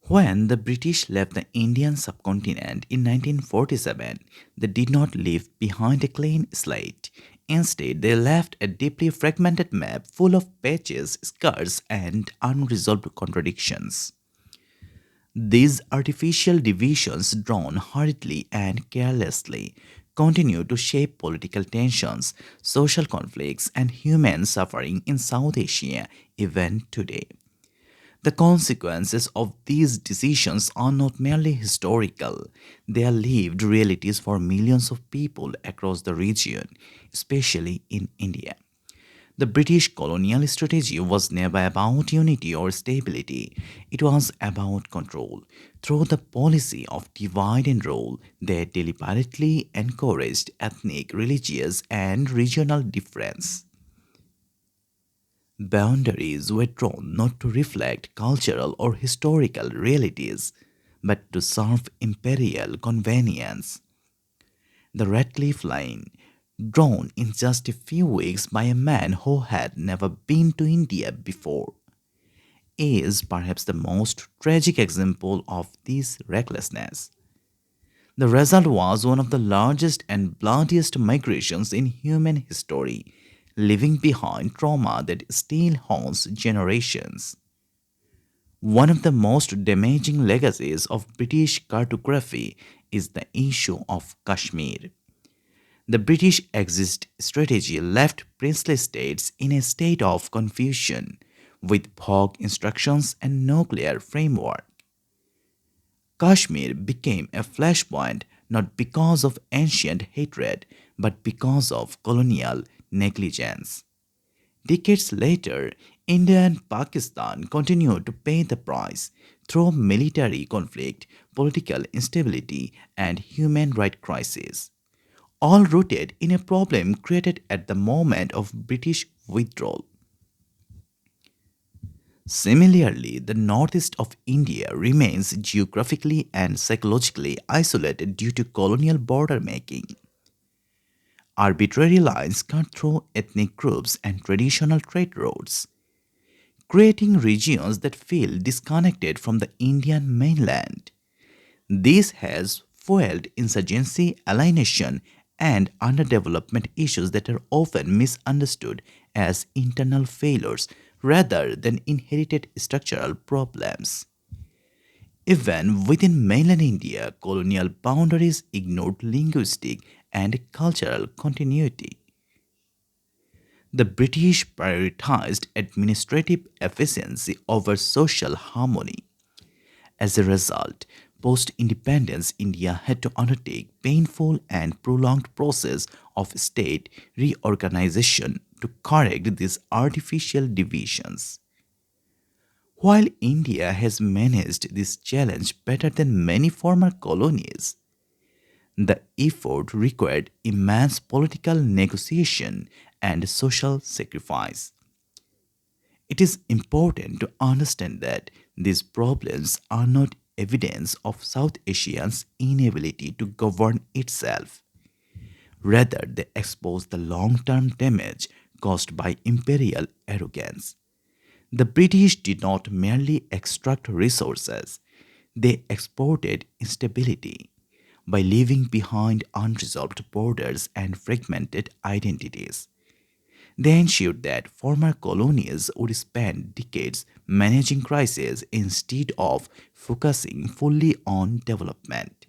When the British left the Indian subcontinent in 1947, they did not leave behind a clean slate. Instead, they left a deeply fragmented map full of patches, scars, and unresolved contradictions. These artificial divisions, drawn hurriedly and carelessly, continue to shape political tensions, social conflicts, and human suffering in South Asia even today. The consequences of these decisions are not merely historical, they are lived realities for millions of people across the region, especially in India. The British colonial strategy was never about unity or stability, it was about control. Through the policy of divide and rule, they deliberately encouraged ethnic, religious, and regional difference. Boundaries were drawn not to reflect cultural or historical realities, but to serve imperial convenience. The Ratcliffe Line, drawn in just a few weeks by a man who had never been to India before, is perhaps the most tragic example of this recklessness. The result was one of the largest and bloodiest migrations in human history, leaving behind trauma that still haunts generations. One of the most damaging legacies of British cartography is the issue of Kashmir. The British exit strategy left princely states in a state of confusion, with vague instructions and no clear framework. Kashmir became a flashpoint not because of ancient hatred but because of colonial negligence. Decades later, India and Pakistan continued to pay the price through military conflict, political instability, and human rights crises, all rooted in a problem created at the moment of British withdrawal. Similarly, the northeast of India remains geographically and psychologically isolated due to colonial border making. Arbitrary lines cut through ethnic groups and traditional trade routes, creating regions that feel disconnected from the Indian mainland. This has fueled insurgency, alienation, and underdevelopment issues that are often misunderstood as internal failures rather than inherited structural problems. Even within mainland India, colonial boundaries ignored linguistic and cultural continuity. The British prioritized administrative efficiency over social harmony. As a result, post-independence India had to undertake painful and prolonged process of state reorganization to correct these artificial divisions. While India has managed this challenge better than many former colonies, the effort required immense political negotiation and social sacrifice. It is important to understand that these problems are not evidence of South Asia's inability to govern itself. Rather, they expose the long term damage caused by imperial arrogance. The British did not merely extract resources, they exported instability by leaving behind unresolved borders and fragmented identities. They ensured that former colonies would spend decades managing crises instead of focusing fully on development.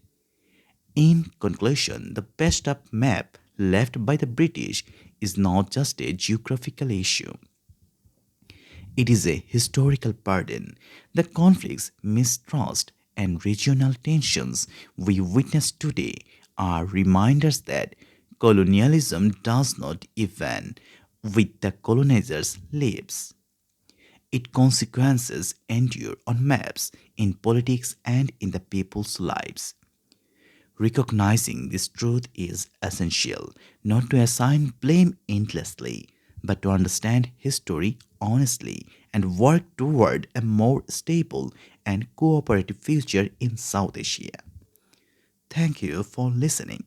In conclusion, the patched up map left by the British is not just a geographical issue, it is a historical burden. The conflicts, mistrust, and regional tensions we witness today are reminders that colonialism does not even with the colonizers' lives. Its consequences endure on maps, in politics, and in the people's lives. Recognizing this truth is essential, not to assign blame endlessly, but to understand history honestly and work toward a more stable and cooperative future in South Asia. Thank you for listening.